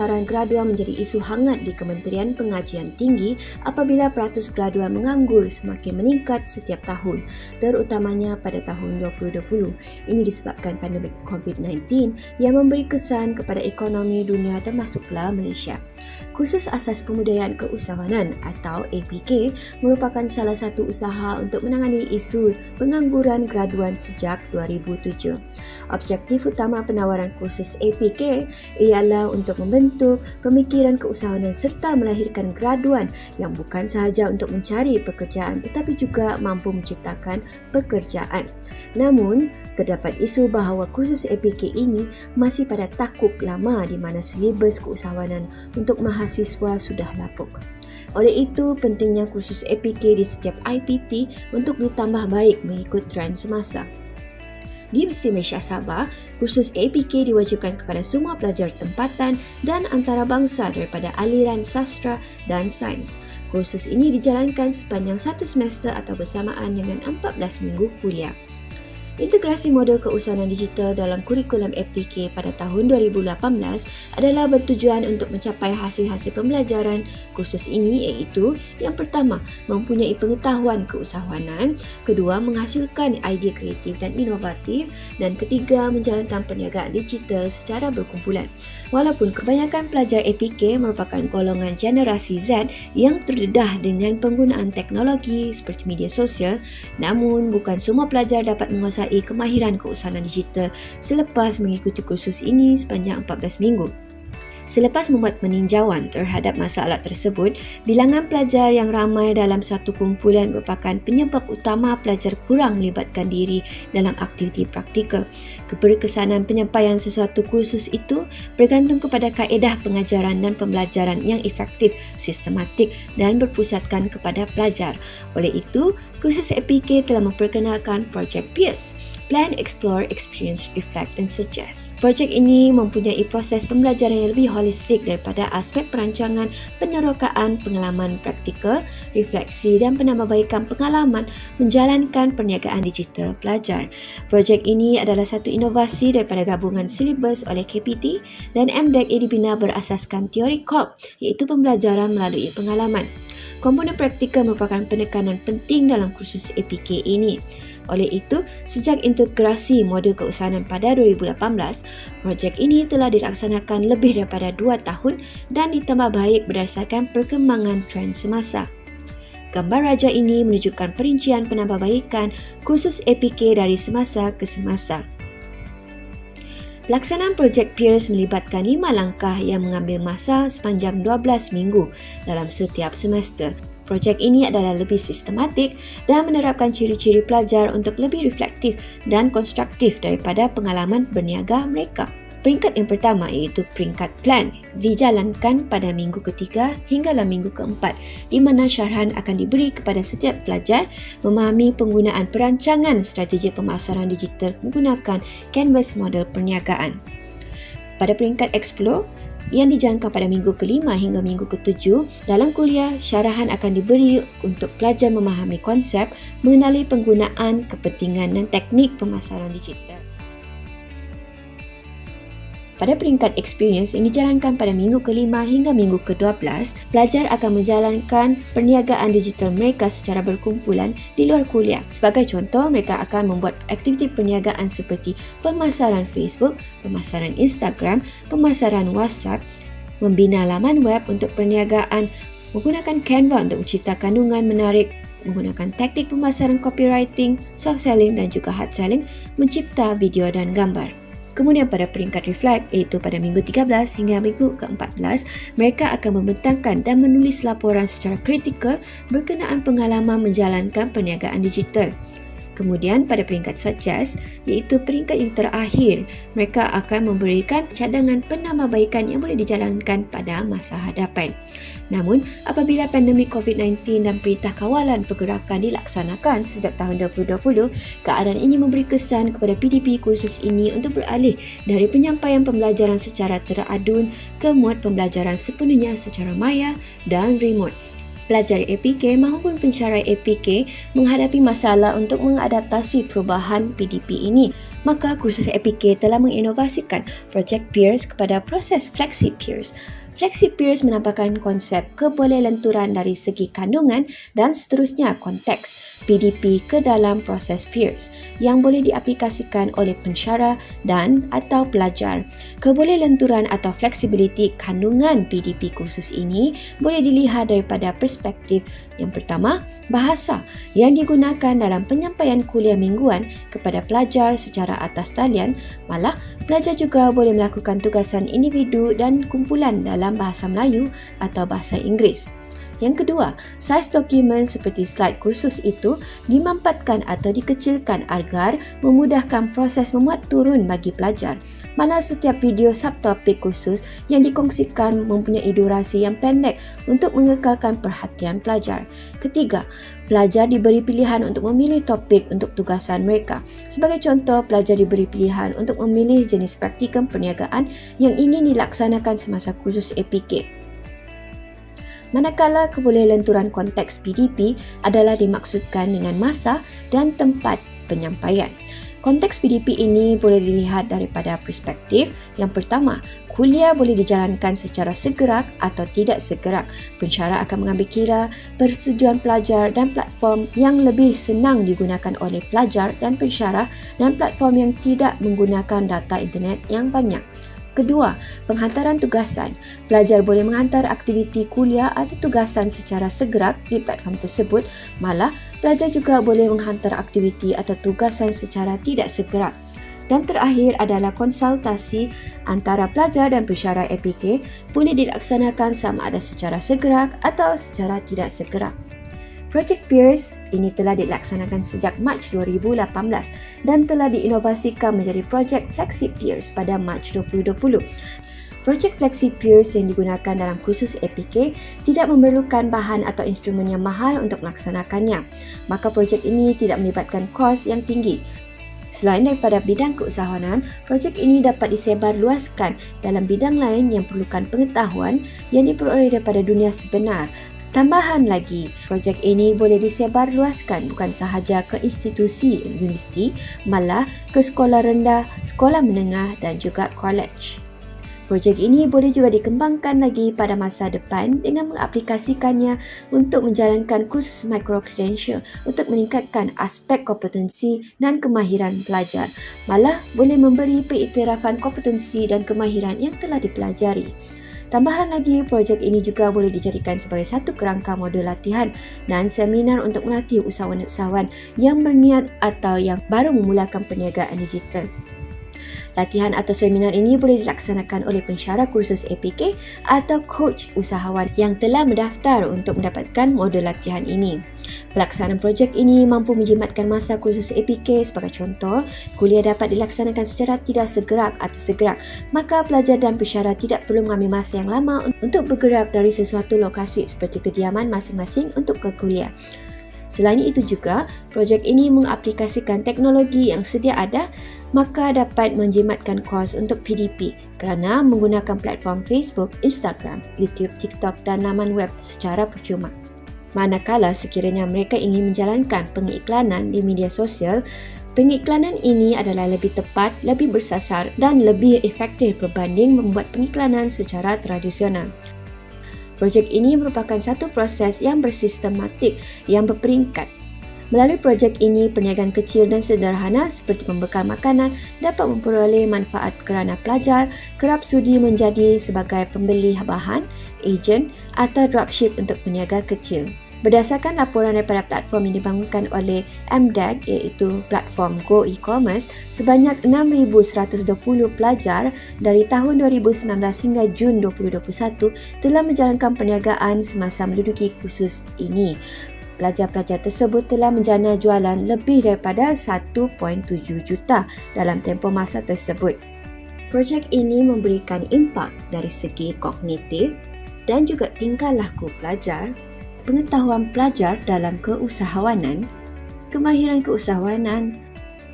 Pemasaran graduan menjadi isu hangat di Kementerian Pengajian Tinggi apabila peratus graduan menganggur semakin meningkat setiap tahun, terutamanya pada tahun 2020. Ini disebabkan pandemik COVID-19 yang memberi kesan kepada ekonomi dunia termasuklah Malaysia. Kursus Asas Pembudayaan Keusahawanan atau APK merupakan salah satu usaha untuk menangani isu pengangguran graduan sejak 2007. Objektif utama penawaran kursus APK ialah untuk membentuk pemikiran keusahawanan serta melahirkan graduan yang bukan sahaja untuk mencari pekerjaan tetapi juga mampu menciptakan pekerjaan. Namun, terdapat isu bahawa kursus APK ini masih pada takuk lama di mana silibus keusahawanan untuk mahasiswa sudah lapuk. Oleh itu, pentingnya kursus APK di setiap IPT untuk ditambah baik mengikut trend semasa. Di Universiti Malaysia Sabah, kursus APK diwajibkan kepada semua pelajar tempatan dan antarabangsa daripada aliran sastra dan sains. Kursus ini dijalankan sepanjang satu semester atau bersamaan dengan 14 minggu kuliah. Integrasi model keusahawanan digital dalam kurikulum APK pada tahun 2018 adalah bertujuan untuk mencapai hasil-hasil pembelajaran kursus ini iaitu yang pertama, mempunyai pengetahuan keusahawanan, kedua, menghasilkan idea kreatif dan inovatif dan ketiga, menjalankan perniagaan digital secara berkumpulan. Walaupun kebanyakan pelajar APK merupakan golongan generasi Z yang terdedah dengan penggunaan teknologi seperti media sosial, namun bukan semua pelajar dapat menguasai kemahiran keusahawanan digital selepas mengikuti kursus ini sepanjang 14 minggu. Selepas membuat peninjauan terhadap masalah tersebut, bilangan pelajar yang ramai dalam satu kumpulan merupakan penyebab utama pelajar kurang melibatkan diri dalam aktiviti praktikal. Keberkesanan penyampaian sesuatu kursus itu bergantung kepada kaedah pengajaran dan pembelajaran yang efektif, sistematik dan berpusatkan kepada pelajar. Oleh itu, kursus APK telah memperkenalkan projek PEERS, Plan, Explore, Experience, Reflect and Suggest. Projek ini mempunyai proses pembelajaran yang lebih holistik daripada aspek perancangan, penerokaan, pengalaman praktikal, refleksi dan penambahbaikan pengalaman menjalankan perniagaan digital pelajar. Projek ini adalah satu inovasi daripada gabungan silibus oleh KPT dan MDEC yang dibina berasaskan teori COP iaitu pembelajaran melalui pengalaman. Komponen praktikal merupakan penekanan penting dalam kursus APK ini. Oleh itu, sejak integrasi model keusahawanan pada 2018, projek ini telah dilaksanakan lebih daripada 2 tahun dan ditambah baik berdasarkan perkembangan trend semasa. Gambar raja ini menunjukkan perincian penambahbaikan kursus APK dari semasa ke semasa. Pelaksanaan projek PEERS melibatkan 5 langkah yang mengambil masa sepanjang 12 minggu dalam setiap semester. Projek ini adalah lebih sistematik dan menerapkan ciri-ciri pelajar untuk lebih reflektif dan konstruktif daripada pengalaman berniaga mereka. Peringkat yang pertama iaitu peringkat plan dijalankan pada minggu ketiga hinggalah minggu keempat di mana syarahan akan diberi kepada setiap pelajar memahami penggunaan perancangan strategi pemasaran digital menggunakan kanvas model perniagaan. Pada peringkat explore yang dijalankan pada minggu kelima hingga minggu ketujuh, dalam kuliah, syarahan akan diberi untuk pelajar memahami konsep, mengenali penggunaan, kepentingan dan teknik pemasaran digital. Pada peringkat experience yang dijalankan pada minggu kelima hingga minggu ke-12, pelajar akan menjalankan perniagaan digital mereka secara berkumpulan di luar kuliah. Sebagai contoh, mereka akan membuat aktiviti perniagaan seperti pemasaran Facebook, pemasaran Instagram, pemasaran WhatsApp, membina laman web untuk perniagaan, menggunakan Canva untuk mencipta kandungan menarik, menggunakan teknik pemasaran copywriting, soft selling dan juga hard selling, mencipta video dan gambar. Kemudian pada peringkat reflect iaitu pada minggu 13 hingga minggu ke-14, mereka akan membentangkan dan menulis laporan secara kritikal berkenaan pengalaman menjalankan perniagaan digital. Kemudian pada peringkat suggest iaitu peringkat yang terakhir, mereka akan memberikan cadangan penambahbaikan yang boleh dijalankan pada masa hadapan. Namun, apabila pandemik COVID-19 dan perintah kawalan pergerakan dilaksanakan sejak tahun 2020, keadaan ini memberi kesan kepada PDP kursus ini untuk beralih dari penyampaian pembelajaran secara teradun ke muat pembelajaran sepenuhnya secara maya dan remote. Pelajar APK maupun pensyarah APK menghadapi masalah untuk mengadaptasi perubahan PDP ini. Maka kursus APK telah menginovasikan projek Peers kepada proses Flexi Peers. Flexi Peers menampakkan konsep kebolehlenturan dari segi kandungan dan seterusnya konteks PDP ke dalam proses Peers yang boleh diaplikasikan oleh pensyarah dan atau pelajar. Kebolehlenturan atau flexibility kandungan PDP kursus ini boleh dilihat daripada perspektif yang pertama, bahasa yang digunakan dalam penyampaian kuliah mingguan kepada pelajar secara atas talian, malah pelajar juga boleh melakukan tugasan individu dan kumpulan dalam bahasa Melayu atau bahasa Inggeris. Yang kedua, saiz dokumen seperti slide kursus itu dimampatkan atau dikecilkan agar memudahkan proses memuat turun bagi pelajar. Mana setiap video subtopik kursus yang dikongsikan mempunyai durasi yang pendek untuk mengekalkan perhatian pelajar. Ketiga, pelajar diberi pilihan untuk memilih topik untuk tugasan mereka. Sebagai contoh, pelajar diberi pilihan untuk memilih jenis praktikum perniagaan yang ingin dilaksanakan semasa kursus APK. Manakala kebolehlenturan konteks PDP adalah dimaksudkan dengan masa dan tempat penyampaian. Konteks PDP ini boleh dilihat daripada perspektif yang pertama, kuliah boleh dijalankan secara segerak atau tidak segerak. Pensyarah akan mengambil kira persetujuan pelajar dan platform yang lebih senang digunakan oleh pelajar dan pensyarah dan platform yang tidak menggunakan data internet yang banyak. Kedua, penghantaran tugasan. Pelajar boleh menghantar aktiviti kuliah atau tugasan secara segerak di platform tersebut, malah pelajar juga boleh menghantar aktiviti atau tugasan secara tidak segerak. Dan terakhir adalah konsultasi antara pelajar dan pensyarah APK boleh dilaksanakan sama ada secara segerak atau secara tidak segerak. Projek Peers ini telah dilaksanakan sejak Mac 2018 dan telah diinovasikan menjadi projek Flexi Peers pada Mac 2020. Projek Flexi Peers yang digunakan dalam kursus APK tidak memerlukan bahan atau instrumen yang mahal untuk melaksanakannya. Maka projek ini tidak melibatkan kos yang tinggi. Selain daripada bidang keusahawanan, projek ini dapat disebar luaskan dalam bidang lain yang perlukan pengetahuan yang diperoleh daripada dunia sebenar. Tambahan lagi, projek ini boleh disebar luaskan bukan sahaja ke institusi universiti, malah ke sekolah rendah, sekolah menengah dan juga college. Projek ini boleh juga dikembangkan lagi pada masa depan dengan mengaplikasikannya untuk menjalankan kursus micro-credential untuk meningkatkan aspek kompetensi dan kemahiran pelajar. Malah boleh memberi pengiktirafan kompetensi dan kemahiran yang telah dipelajari. Tambahan lagi, projek ini juga boleh dijadikan sebagai satu kerangka modul latihan dan seminar untuk melatih usahawan-usahawan yang berniat atau yang baru memulakan perniagaan digital. Latihan atau seminar ini boleh dilaksanakan oleh pensyarah kursus APK atau coach usahawan yang telah mendaftar untuk mendapatkan modul latihan ini. Pelaksanaan projek ini mampu menjimatkan masa kursus APK. Sebagai contoh, kuliah dapat dilaksanakan secara tidak segerak atau segerak, maka pelajar dan pensyarah tidak perlu mengambil masa yang lama untuk bergerak dari sesuatu lokasi seperti kediaman masing-masing untuk ke kuliah. Selain itu juga, projek ini mengaplikasikan teknologi yang sedia ada, maka dapat menjimatkan kos untuk PDP kerana menggunakan platform Facebook, Instagram, YouTube, TikTok dan laman web secara percuma. Manakala sekiranya mereka ingin menjalankan pengiklanan di media sosial, pengiklanan ini adalah lebih tepat, lebih bersasar dan lebih efektif berbanding membuat pengiklanan secara tradisional. Projek ini merupakan satu proses yang bersistematik yang berperingkat. Melalui projek ini, perniagaan kecil dan sederhana seperti pembekal makanan dapat memperoleh manfaat kerana pelajar kerap sudi menjadi sebagai pembeli bahan, ejen atau dropship untuk peniaga kecil. Berdasarkan laporan daripada platform yang dibangunkan oleh MDEC iaitu platform Go E-Commerce, sebanyak 6,120 pelajar dari tahun 2019 hingga Jun 2021 telah menjalankan perniagaan semasa menduduki kursus ini. Pelajar-pelajar tersebut telah menjana jualan lebih daripada 1.7 juta dalam tempoh masa tersebut. Projek ini memberikan impak dari segi kognitif dan juga tingkah laku pelajar, pengetahuan pelajar dalam keusahawanan, kemahiran keusahawanan,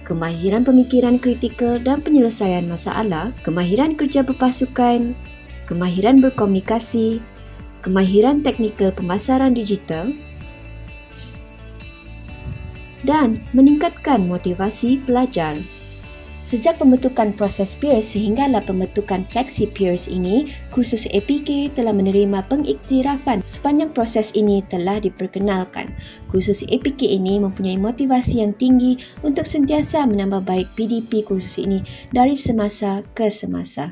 kemahiran pemikiran kritikal dan penyelesaian masalah, kemahiran kerja berpasukan, kemahiran berkomunikasi, kemahiran teknikal pemasaran digital, dan meningkatkan motivasi pelajar. Sejak pembentukan proses peers sehinggalah pembentukan Flexi Peers ini, kursus APK telah menerima pengiktirafan sepanjang proses ini telah diperkenalkan. Kursus APK ini mempunyai motivasi yang tinggi untuk sentiasa menambah baik PDP kursus ini dari semasa ke semasa.